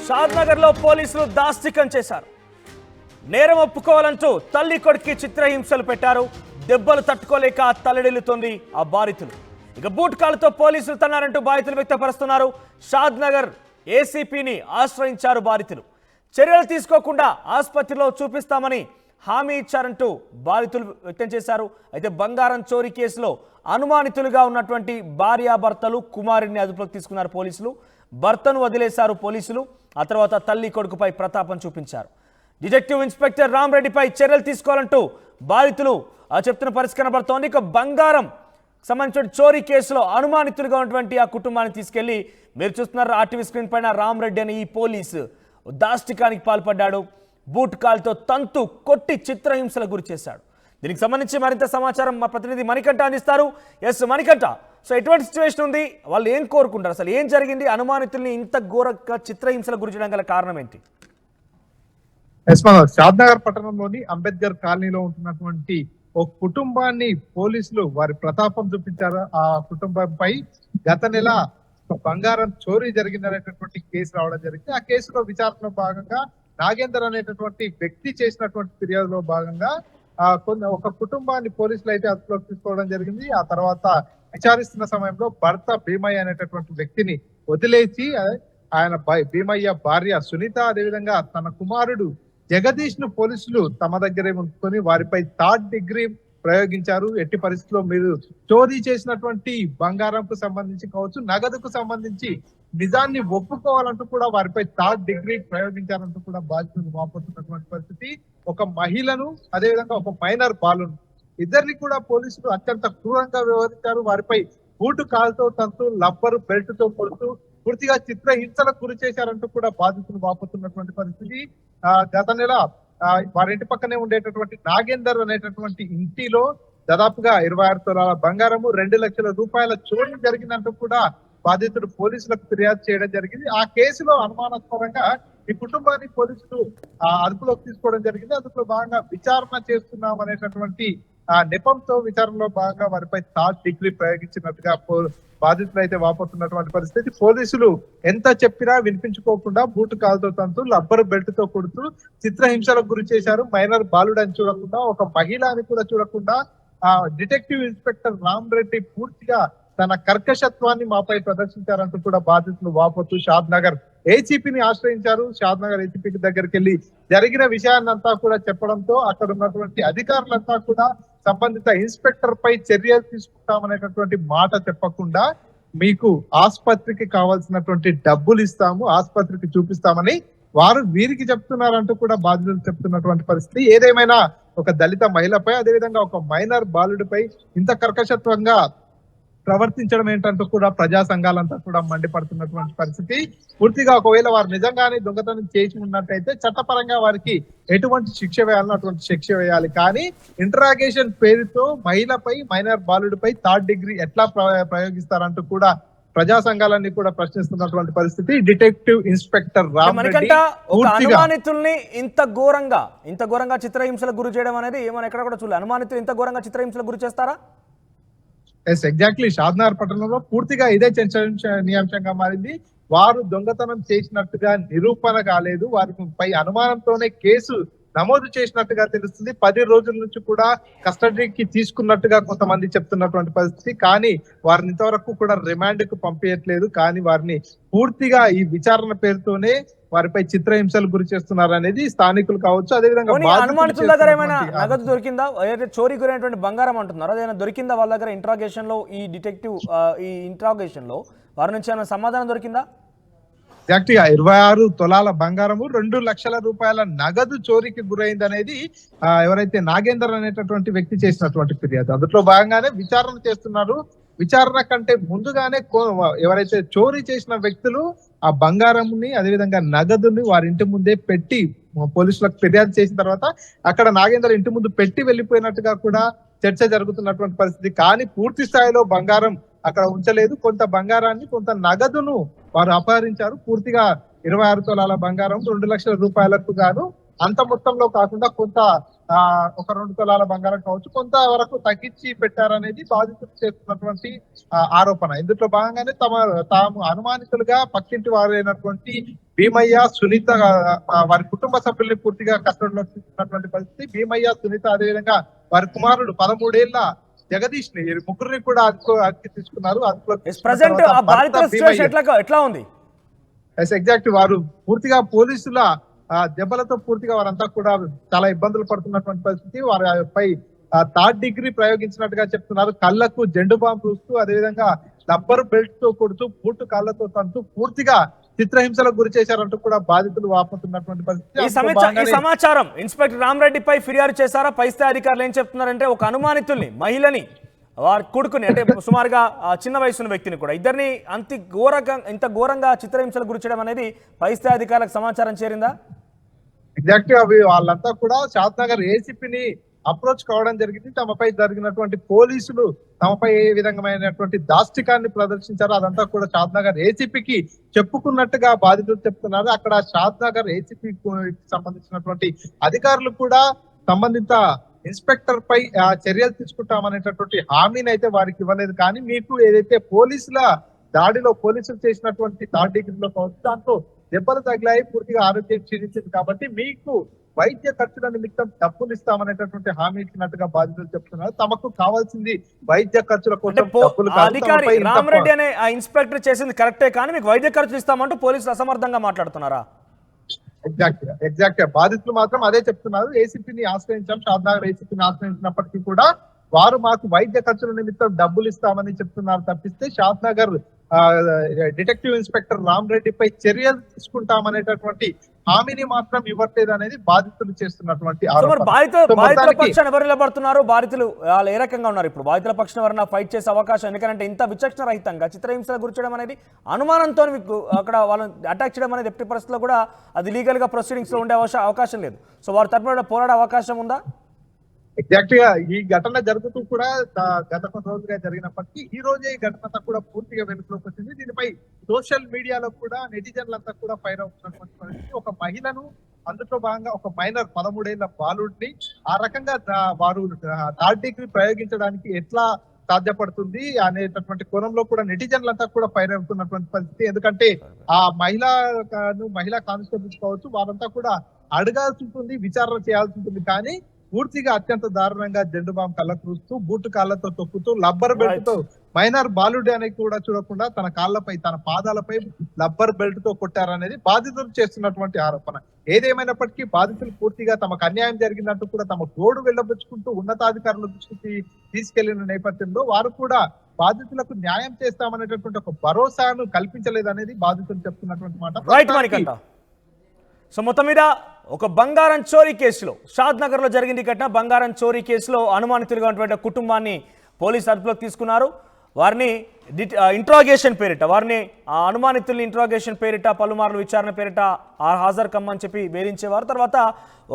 షాద్నగర్ లో పోలీసులు దాష్టికం చేశారు. నేరం ఒప్పుకోవాలంటూ తల్లి కొడుక్కి చిత్రహింసలు పెట్టారు. దెబ్బలు తట్టుకోలేక తల్లడిల్లుతోంది ఆ బాధితులు. ఇక బూట్ కాలుతో పోలీసులు తన్నారంటూ బాధితులు వ్యక్తపరుస్తున్నారు. షాద్నగర్ ఏసీపీని ఆశ్రయించారు బాధితులు. చర్యలు తీసుకోకుండా ఆసుపత్రిలో చూపిస్తామని హామీ ఇచ్చారంటూ బాధితులు వ్యక్తం చేశారు. అయితే బంగారం చోరీ కేసులో అనుమానితులుగా ఉన్నటువంటి భార్యాభర్తలు కుమారుడిని అదుపులోకి తీసుకున్నారు పోలీసులు. భర్తను వదిలేశారు పోలీసులు. ఆ తర్వాత తల్లి కొడుకుపై ప్రతాపం చూపించారు. డిటెక్టివ్ ఇన్స్పెక్టర్ రామరెడ్డిపై చర్యలు తీసుకోవాలంటూ బాధితులు చెప్తున్న పరిస్థితి కనబడుతోంది. ఇక బంగారం సంబంధించిన చోరీ కేసులో అనుమానితులుగా ఉన్నటువంటి ఆ కుటుంబాన్ని తీసుకెళ్లి మీరు చూస్తున్నారు ఆర్టీవీ స్క్రీన్ పైన రామరెడ్డి అనే ఈ పోలీసు దాష్టికానికి పాల్పడ్డాడు. బూట్ కాల్తో తంతు కొట్టి చిత్రహింసలకు గురి చేశాడు. దీనికి సంబంధించి మరింత సమాచారం మా ప్రతినిధి మణికంఠ అందిస్తారు. ఎస్ మణికంఠ, సో ఎటువంటి సిచ్యువేషన్ ఉంది, వాళ్ళు ఏం కోరుకుంటారు, అసలు ఏం జరిగింది, అనుమానితుల్ని ఇంత ఘోరంగా చిత్రహింసలకు గురి చేయడం గల కారణం ఏంటి? షాద్నగర్ పట్టణంలోని అంబేద్కర్ కాలనీలో ఉంటున్నటువంటి ఒక కుటుంబాన్ని పోలీసులు వారి ప్రతాపం చూపించారు. ఆ కుటుంబంపై గత నెల బంగారం చోరీ జరిగిందనేటటువంటి కేసు రావడం జరిగింది. ఆ కేసులో విచారణలో భాగంగా నాగేందర్ అనేటటువంటి వ్యక్తి చేసినటువంటి ఫిర్యాదులో భాగంగా ఒక కుటుంబాన్ని పోలీసులు అయితే అదుపులోకి తీసుకోవడం జరిగింది. ఆ తర్వాత విచారిస్తున్న సమయంలో భర్త భీమయ్య అనేటటువంటి వ్యక్తిని వదిలేసి ఆయన భీమయ్య భార్య సునీత, అదేవిధంగా తన కుమారుడు జగదీష్ ను పోలీసులు తమ దగ్గరే ఉంచుకొని వారిపై 3rd డిగ్రీ ప్రయోగించారు. ఎట్టి పరిస్థితుల్లో మీరు చోరీ చేసినటువంటి బంగారంకు సంబంధించి కావచ్చు, నగదుకు సంబంధించి నిజాన్ని ఒప్పుకోవాలంటూ కూడా వారిపై 3rd డిగ్రీ ప్రయోగించారంటూ కూడా బాధ్యతలు వాపోతున్నటువంటి పరిస్థితి. ఒక మహిళను, అదేవిధంగా ఒక మైనర్ బాలును, ఇద్దరిని కూడా పోలీసులు అత్యంత క్రూరంగా వ్యవహరించారు. వారిపై బూటు కాలుతో తంతు, లబ్బరు బెల్ట్ తో కొడుతూ పూర్తిగా చిత్రహింసలకు గురి చేశారంటూ కూడా బాధితులు వాపోతున్నటువంటి పరిస్థితి. గత నెల వారింటి పక్కనే ఉండేటటువంటి నాగేందర్ అనేటటువంటి ఇంటిలో దాదాపుగా 26 తులాల బంగారము, 2 లక్షల రూపాయల చోరీ జరిగిందంటూ కూడా బాధితుడు పోలీసులకు ఫిర్యాదు చేయడం జరిగింది. ఆ కేసులో అనుమానాస్పదంగా ఈ కుటుంబాన్ని పోలీసులు అదుపులోకి తీసుకోవడం జరిగింది. అదుపులో భాగంగా విచారణ చేస్తున్నాం అనేటటువంటి నెపంతో విచారణలో భాగంగా వారిపై 3rd డిగ్రీ ప్రయోగించినట్టుగా బాధితులు అయితే వాపోతున్నటువంటి పరిస్థితి. పోలీసులు ఎంత చెప్పినా వినిపించుకోకుండా బూటు కాలుతో తంతు, రబ్బర్ బెల్ట్ తో కొడుతూ చిత్రహింసలకు గురి చేశారు. మైనర్ బాలుడు అని చూడకుండా, ఒక మహిళ అని కూడా చూడకుండా డిటెక్టివ్ ఇన్స్పెక్టర్ రామరెడ్డి పూర్తిగా తన కర్కశత్వాన్ని మాపై ప్రదర్శించారంటూ కూడా బాధితులు వాపోతూ షాద్నగర్ ఏసీపీని ఆశ్రయించారు. షాద్నగర్ ఏసీపీ దగ్గరికి వెళ్లి జరిగిన విషయాన్నంతా కూడా చెప్పడంతో అక్కడ ఉన్నటువంటి అధికారులంతా కూడా సంబంధిత ఇన్స్పెక్టర్ పై చర్యలు తీసుకుంటామనేటటువంటి మాట చెప్పకుండా మీకు ఆసుపత్రికి కావాల్సినటువంటి డబ్బులు ఇస్తాము, ఆసుపత్రికి చూపిస్తామని వారు వీరికి చెప్తున్నారంటూ కూడా బాధితులు చెప్తున్నటువంటి పరిస్థితి. ఏదేమైనా ఒక దళిత మహిళపై, అదేవిధంగా ఒక మైనర్ బాలుడిపై ఇంత కర్కశత్వంగా ప్రవర్తించడం ఏంటంటూ కూడా ప్రజా సంఘాలంతా కూడా మండిపడుతున్నటువంటి పరిస్థితి. పూర్తిగా ఒకవేళ వారు నిజంగానే దొంగతనం చేసి ఉన్నట్టయితే చట్టపరంగా వారికి ఎటువంటి శిక్ష వేయాలో అటువంటి శిక్ష వేయాలి. కానీ ఇంటరాగేషన్ పేరుతో మహిళపై, మైనర్ బాలుడిపై 3rd డిగ్రీ ఎట్లా ప్రయోగిస్తారంటూ కూడా ప్రజా సంఘాలన్నీ కూడా ప్రశ్నిస్తున్నటువంటి పరిస్థితి. డిటెక్టివ్ ఇన్స్పెక్టర్ రామరెడ్డి అనుమానితుల్ని ఇంత ఘోరంగా చిత్రహింసలకు గురి చేయడం అనేది ఏమైనా ఎక్కడ కూడా చూడలేదు. అనుమానితులు ఇంత ఘోరంగా చిత్రహింసలకు గురి చేస్తారా? ఎగ్జాక్ట్లీ. షాద్నగర్ పట్టణంలో పూర్తిగా ఇదే చర్చనీయాంశంగా మారింది. వారు దొంగతనం చేసినట్టుగా నిరూపణ కాలేదు, వారిపై అనుమానంతోనే కేసు నమోదు చేసినట్టుగా తెలుస్తుంది. 10 రోజుల నుంచి కూడా కస్టడీకి తీసుకున్నట్టుగా కొంతమంది చెప్తున్నటువంటి పరిస్థితి. కానీ వారిని ఇంతవరకు కూడా రిమాండ్ కు పంపించట్లేదు. కానీ వారిని పూర్తిగా ఈ విచారణ పేరుతోనే వారిపై చిత్రహింసలు గురి చేస్తున్నారు అనేది స్థానికులు కావచ్చు, అదేవిధంగా అనుమానితుల దగ్గర ఏమైనా నగదు దొరికిందా? ఏదైతే చోరీ గురైనటువంటి బంగారం అంటున్నారో అదేమైనా దొరికిందా వాళ్ళ దగ్గర? ఇంట్రాగేషన్ లో ఈ డిటెక్టివ్ ఇంట్రాగేషన్ లో వారి నుంచి ఏమైనా సమాధానం దొరికిందా? ఎగ్జాక్ట్ గా 26 తులాల బంగారము, 2 లక్షల రూపాయల నగదు చోరీకి గురైంది అనేది ఎవరైతే నాగేందర్ అనేటటువంటి వ్యక్తి చేసినటువంటి ఫిర్యాదు. అందులో భాగంగానే విచారణ చేస్తున్నారు. విచారణ కంటే ముందుగానే ఎవరైతే చోరీ చేసిన వ్యక్తులు ఆ బంగారంని, అదేవిధంగా నగదుని వారి ఇంటి ముందే పెట్టి పోలీసులకు ఫిర్యాదు చేసిన తర్వాత అక్కడ నాగేందర్ ఇంటి ముందు పెట్టి వెళ్ళిపోయినట్టుగా కూడా చర్చ జరుగుతున్నటువంటి పరిస్థితి. కానీ పూర్తి స్థాయిలో బంగారం అక్కడ ఉంచలేదు. కొంత బంగారాన్ని, కొంత నగదును వారు అపహరించారు. పూర్తిగా 26 తులాల బంగారం, 2 లక్షల రూపాయలకు గాను అంత మొత్తంలో కాకుండా కొంత ఒక 2 తులాల బంగారం కావచ్చు కొంతవరకు తగ్గించి పెట్టారనేది బాధితులు చేస్తున్నటువంటి ఆరోపణ. ఇందులో భాగంగానే తాము అనుమానితులుగా పక్కింటి వారైనటువంటి భీమయ్య, సునీత వారి కుటుంబ సభ్యుల్ని పూర్తిగా కస్టడీలో తీసుకున్నటువంటి పరిస్థితి. భీమయ్య, సునీత అదేవిధంగా వారి కుమారుడు 13 ఏళ్ల జగదీష్ ని ముగ్గురిని కూడా అదుపులోకి తీసుకున్నారు. ఎట్లా ఉంది ఎగ్జాక్ట్ వారు పూర్తిగా పోలీసుల దెబ్బలతో పూర్తిగా వారంతా కూడా చాలా ఇబ్బందులు పడుతున్నటువంటి పరిస్థితి. వారిపై 3rd డిగ్రీ ప్రయోగించినట్టుగా చెప్తున్నారు. కళ్ళకు జెండు బాంబు చూస్తూ అదేవిధంగా రబ్బర్ బెల్ట్ తో కొడుతూ బూటు కాళ్లతో తంటూ పూర్తిగా చిత్రహింసలకు గురి చేశారంటూ కూడా బాధితులు వాపోతున్నటువంటి పరిస్థితి. ఈ సమాచారం ఇన్స్పెక్టర్ రామరెడ్డిపై ఫిర్యాదు చేశారా? పై స్థాయి అధికారులు ఏం చెప్తున్నారంటే ఒక అనుమానితుల్ని, మహిళని, వారి కొడుకుని అంటే సుమారుగా చిన్న వయసున్న వ్యక్తిని కూడా ఇద్దరిని ఇంత ఘోరంగా చిత్రహింసలకు గురి చేయడం అనేది పై స్థాయి అధికారులకు సమాచారం చేరిందా? ఎగ్జాక్ట్ గా వాళ్ళంతా కూడా షాద్నగర్ ఏసీపీని అప్రోచ్ కావడం జరిగింది. తమపై జరిగినటువంటి పోలీసులు తమపై ఏ విధమైనటువంటి దాష్టికాన్ని ప్రదర్శించారో అదంతా కూడా షాద్నగర్ ఏసీపీకి చెప్పుకున్నట్టుగా బాధితులు చెప్తున్నారు. అక్కడ షాద్నగర్ ఏసీపీకి సంబంధించినటువంటి అధికారులు కూడా సంబంధిత ఇన్స్పెక్టర్ పై చర్యలు తీసుకుంటామనేటటువంటి హామీని అయితే వారికి ఇవ్వలేదు. కానీ మీకు ఏదైతే పోలీసుల దాడిలో పోలీసులు చేసినటువంటి 3rd డిగ్రీలో కావచ్చు దాంతో దెబ్బలు తగిలాయి, పూర్తిగా ఆరోగ్యం క్షీణించింది కాబట్టి మీకు వైద్య ఖర్చుల నిమిత్తం డబ్బులు ఇస్తామనేటటువంటి హామీ ఇచ్చినట్టుగా బాధితులు చెప్తున్నారు. తమకు కావాల్సింది వైద్య ఖర్చుల కోసం డబ్బులు. అధికారి రామరెడ్డి అనే ఆ ఇన్స్పెక్టర్ చేసింది కరెక్టే, కానీ మీకు వైద్య ఖర్చులు ఇస్తామంటూ పోలీసులు అసమర్థంగా మాట్లాడుతున్నారా? ఎగ్జాక్ట్ బాధితులు మాత్రం అదే చెప్తున్నారు. ఏసీపీని ఆశ్రయించాం, షాద్నగర్ ఏసీపీని ఆశ్రయించినప్పటికీ కూడా వారు మాకు వైద్య ఖర్చుల నిమిత్తం డబ్బులు ఇస్తామని చెప్తున్నారు తప్పిస్తే షాద్నగర్ డిటెక్టివ్ ఇన్స్పెక్టర్ రామరెడ్డిపై చర్యలు తీసుకుంటామనేటటువంటి హామీని మాత్రం ఇవ్వట్లేదు అనేది బాధితులు చేస్తున్నటువంటి బాధితుల పక్షాన ఎవరు నిలబడుతున్నారు? బాధితులు వాళ్ళు ఏ రకంగా ఉన్నారు? ఇప్పుడు బాధితుల పక్షాన ఎవరైనా ఫైట్ చేసే అవకాశం, ఎందుకంటే ఇంత విచక్షణ రహితంగా చిత్రహింసలు గుర్చడం అనేది అనుమానంతో మీకు అక్కడ వాళ్ళని అటాక్ చేయడం అనేది ఎట్టి పరిస్థితుల్లో కూడా అది లీగల్ గా ప్రొసీడింగ్స్ లో ఉండే అవకాశం లేదు. సో వారి తరపున పోరాడే అవకాశం ఉందా? ఎగ్జాక్ట్ గా ఈ ఘటన జరుగుతూ కూడా గత కొన్ని రోజులుగా జరిగినప్పటికీ ఈ రోజే ఈ ఘటన కూడా పూర్తిగా వెలుగులోకి వచ్చింది. దీనిపై సోషల్ మీడియాలో కూడా నెటిజన్లంతా కూడా ఫైర్ అవుతున్నటువంటి పరిస్థితి. ఒక మహిళను అందులో భాగంగా ఒక మైనర్ 13 ఏళ్ల బాలుడిని ఆ రకంగా వారు 3rd డిగ్రీ ప్రయోగించడానికి ఎట్లా సాధ్యపడుతుంది అనేటటువంటి కోణంలో కూడా నెటిజన్లంతా కూడా ఫైర్ అవుతున్నటువంటి పరిస్థితి. ఎందుకంటే ఆ మహిళా కానిస్టేబుల్స్ కావచ్చు వారంతా కూడా అడగాల్సి ఉంటుంది, విచారణ చేయాల్సి ఉంటుంది. కానీ పూర్తిగా అత్యంత దారుణంగా జెండు బాంబు కళ్ళకు చూస్తూ బూటు కాళ్లతో తొక్కుతూ లబ్బర్ బెల్ట్ తో మైనర్ బాలుడి అనేది కూడా చూడకుండా తన కాళ్లపై తన పాదాలపై లబ్బర్ బెల్ట్ తో కొట్టారనేది బాధితులు చేస్తున్నటువంటి ఆరోపణ. ఏదేమైనప్పటికీ బాధితులు పూర్తిగా తమకు అన్యాయం జరిగినట్టు కూడా తమ గోడు వెళ్ళబుచ్చుకుంటూ ఉన్నతాధికారుల దృష్టికి తీసుకెళ్లిన నేపథ్యంలో వారు కూడా బాధితులకు న్యాయం చేస్తామనేటటువంటి ఒక భరోసాను కల్పించలేదనేది బాధితులు చెప్తున్నటువంటి మాట. సో మొత్తం మీద ఒక బంగారం చోరీ కేసులో షాద్నగర్ లో జరిగింది ఘటన. బంగారం చోరీ కేసులో అనుమానితులుగా ఉన్నటువంటి కుటుంబాన్ని పోలీసు అదుపులోకి తీసుకున్నారు. వారిని ఇంట్రాగేషన్ పేరిట వారిని ఆ అనుమానితుల్ని ఇంట్రాగేషన్ పేరిట పలుమార్లు విచారణ పేరిట హాజరు కమ్మని చెప్పి వేధించేవారు. తర్వాత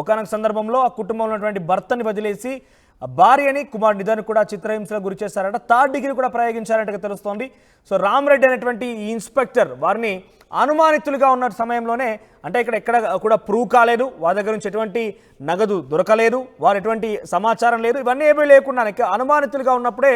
ఒకనొక సందర్భంలో ఆ కుటుంబంలో ఉన్నటువంటి భర్తని వదిలేసి భార్యని కుమారుని ఇద్దరిని కూడా చిత్రహింసలకు గురి చేశారట. 3rd డిగ్రీ కూడా ప్రయోగించారంట తెలుస్తోంది. సో రామరెడ్డి అనేటువంటి ఈ ఇన్స్పెక్టర్ వారిని అనుమానితులుగా ఉన్న సమయంలోనే, అంటే ఎక్కడ కూడా ప్రూవ్ కాలేదు, వారి దగ్గర నుంచి ఎటువంటి నగదు దొరకలేదు, వారు ఎటువంటి సమాచారం లేదు, ఇవన్నీ ఏమీ లేకుండా అనుమానితులుగా ఉన్నప్పుడే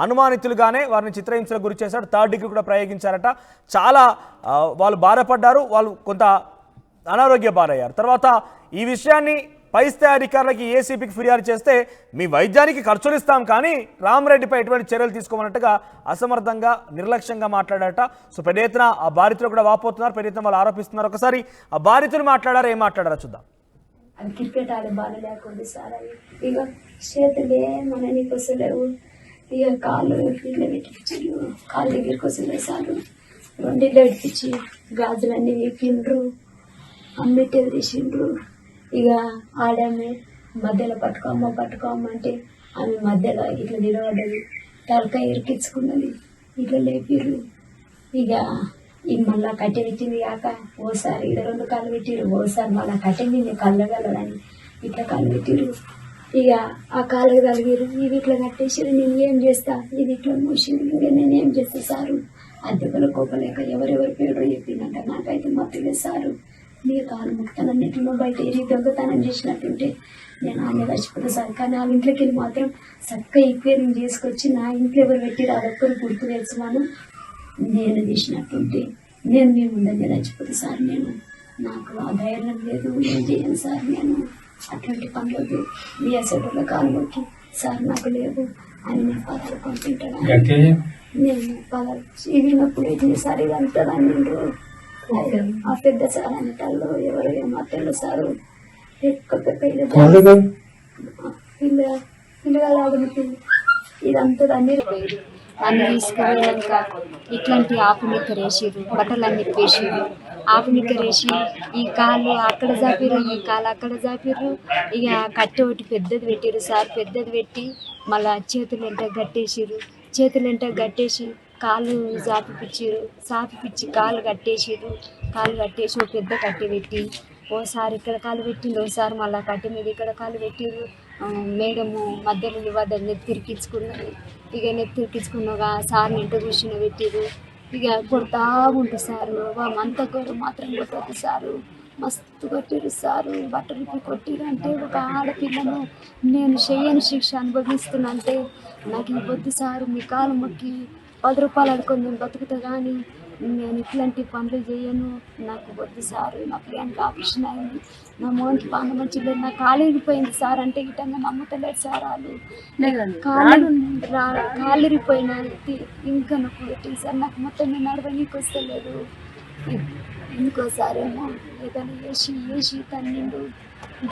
అనుమానితులుగానే వారిని చిత్రహింసలకు గురి చేశారు. 3rd డిగ్రీ కూడా ప్రయోగించారట. చాలా వాళ్ళు బాధపడ్డారు, వాళ్ళు కొంత అనారోగ్య పాలయ్యారు. తర్వాత ఈ విషయాన్ని పై స్థాయి అధికారులకి ఏసీపీకి ఫిర్యాదు చేస్తే మీ వైద్యానికి ఖర్చులు ఇస్తాం కానీ రామరెడ్డిపై ఎటువంటి చర్యలు తీసుకోమన్నట్టుగా అసమర్థంగా నిర్లక్ష్యంగా మాట్లాడారట. సో పెద్ద ఎత్తున ఆ బాధితులు కూడా వాపోతున్నారు, పెద్ద ఎత్తున వాళ్ళు ఆరోపిస్తున్నారు. ఒకసారి ఆ బాధితులు మాట్లాడారు, ఏం మాట్లాడారో చూద్దాం. అది క్రికెట్ ఆడే బాగా లేకుండా సార్ అవి ఇక చేతులే మన నీకు వస్తలేవు, ఇక కాళ్ళు ఇట్లా పెట్టించు, కాళ్ళు దగ్గరికి వస్తలేదు సార్, 2 ఇళ్ళు పెట్టించి గాజులన్నీ వీపిండ్రు, అమ్మితే తీసిండ్రు. ఇక ఆడామె మధ్యలో పట్టుకోమంటే ఆమె మధ్యలో ఇట్లా నిలబడ్డది, తలకాయ ఇరికించుకున్నది, ఇట్లా లేపిర్రు. ఇక మళ్ళా కట్టె పెట్టింది కాక ఓసారి ఇక 2 కాళ్ళు పెట్టిర్రు, ఓసారి మళ్ళీ కట్టె మీద కళ్ళగలని ఇట్లా కాళ్ళు పెట్టిర్రు. ఇక ఆ కాళ్ళు కలిగిరు, ఇది ఇట్లా కట్టేసారు, నేను ఏం చేస్తా, ఇది ఇట్లా మూసింది, ఇక నేను ఏం చేస్తా సారు. అద్దెకుల కోపలేక ఎవరెవరి పేరు చెప్పిందంట, నాకైతే మత్తులే సారు. నీ కాలు ముక్తానన్నింటిలో బయట ఏరి దొంగతనం చేసినట్టుంటే నేను ఆమె చచ్చిపోతా సార్. కానీ వాళ్ళ ఇంట్లోకి వెళ్ళి మాత్రం చక్కగా ఈక్వేరింగ్ చేసుకొచ్చి నా ఇంట్లో ఎవరు పెట్టి అదొక్కరు గుర్తు తెచ్చున్నాను. నేను తీసినట్టుంటే నేను మీ ముందంగా చచ్చిపోతా సార్. నేను నాకు ఆ ధైర్యం లేదు, ఏం చేయను సార్. నేను అటువంటి పనులకు మీ అసెటోళ్ళ కాలు మొక్కి సార్ నాకు లేదు అని నేను పదాలు పంపింటాను. నేను పదాలు చీవినప్పుడు ఇది సార్ ఇదంతా అన్నిండ్రు. ఆ పెద్ద సార్ అంటాళ్ళు ఎవరు ఏమాటలు సారు పిల్లగాడు ఇదంతా అన్ని అన్ని తీసుకుపోయాక ఇట్లాంటి ఆపునిక్కరేసిర్రు, బట్టలన్నీ వేసిర్రు, ఆపునిక్కరేసి ఈ కాళ్ళు అక్కడ జాపిర్రు, ఈ కాళ్ళు అక్కడ జాపిర్రు. ఇక కట్టె ఒకటి పెద్దది పెట్టిర్రు సార్. పెద్దది పెట్టి మళ్ళా చేతులు ఎంట గట్టేసిర్రు. చేతులు ఎంట గట్టేసి కాళ్ళు జాపిపిచ్చిర్రు. జాపిపిచ్చి కాళ్ళు కట్టేసిర్రు. కాళ్ళు కట్టేసి ఒక పెద్ద కట్టె పెట్టి ఓసారి ఇక్కడ కాలు పెట్టిండు, ఓసారి మళ్ళీ కట్టె మీద ఇక్కడ కాలు పెట్టిర్రు. మేడము మధ్యలో వద్ద నెత్తిరికించుకున్నది. ఇక నెత్తిరికించుకున్నాక సార్ ఇంట కూర్చుని పెట్టిర్రు. ఇక కొడతా ఉంటుంది సారు. అంత ఘోరం మాత్రం కొట్టద్దు సారు. మస్తు కొట్టిర్రు సారు. బట్టలకి కొట్టిర్రు అంటే ఒక ఆడపిల్లను నేను చేయని శిక్ష అనుభవిస్తున్నా అంటే నాకు ఇవ్వద్దు సారు. మీ కాలు మొక్కి 10 రూపాయలు అడుకొని నేను బతుకుతా కానీ నేను ఇట్లాంటి పనులు చేయను. నాకు వద్దు సార్. నా ప్రియానికి ఆపరేషన్ అయింది, నా మోహన్కి పాన మంచిలేదు, నా కాలు ఇరిగిపోయింది సార్ అంటే ఇటంగా నమ్ముతలేదు సార్. వాళ్ళు కాలు ఇరిగిపోయిన ఇంకా నాకు పెట్టింది సార్. నాకు మొత్తం నేను నడవనీకి వస్తలేదు. ఇంకోసారేమో ఏదైనా వేసి తన్నిండు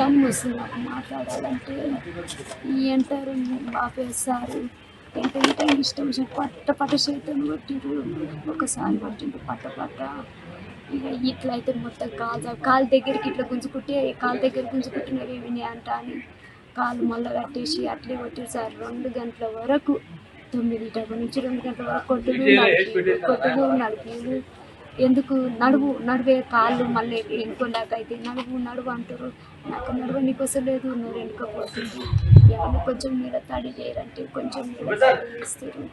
దమ్ము వస్తుంది నాకు మాట్లాడాలంటే. అంటారు ఆపేస్తారు ఎంత ఇష్టం వచ్చి పట్ట చేతులు కొట్టిరు. ఒకసారి కొట్టిండు పట్ట. ఇక ఇట్లా అయితే మొత్తం కాలు దగ్గరికి ఇట్లా గుంజుకుంటే కాలు దగ్గర గుంజుకుంటున్నారు ఏమి అంట అని కాలు మళ్ళీ కట్టేసి అట్లే కొట్టారు సార్. 2 గంటల వరకు 9 నుంచి 2 గంటల వరకు కొట్టుడు నడిపి ఎందుకు నడివే కాళ్ళు మళ్ళీ ఎన్నుకోలేక అయితే నడువు అంటారు. నాకు నడవనికి వస్తలేదు, నువ్వు ఎన్నుకోపోతుంది. ఎవరిని కొంచెం నీళ్ళ తడి చేయరంటే కొంచెం నీళ్ళ తడి చేస్తారు,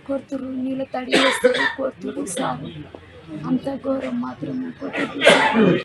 కొడుతురు. నీళ్ళ తడి చేస్తారు, కొడుతురు సార్. అంత ఘోరం మాత్రం కొడుతురు.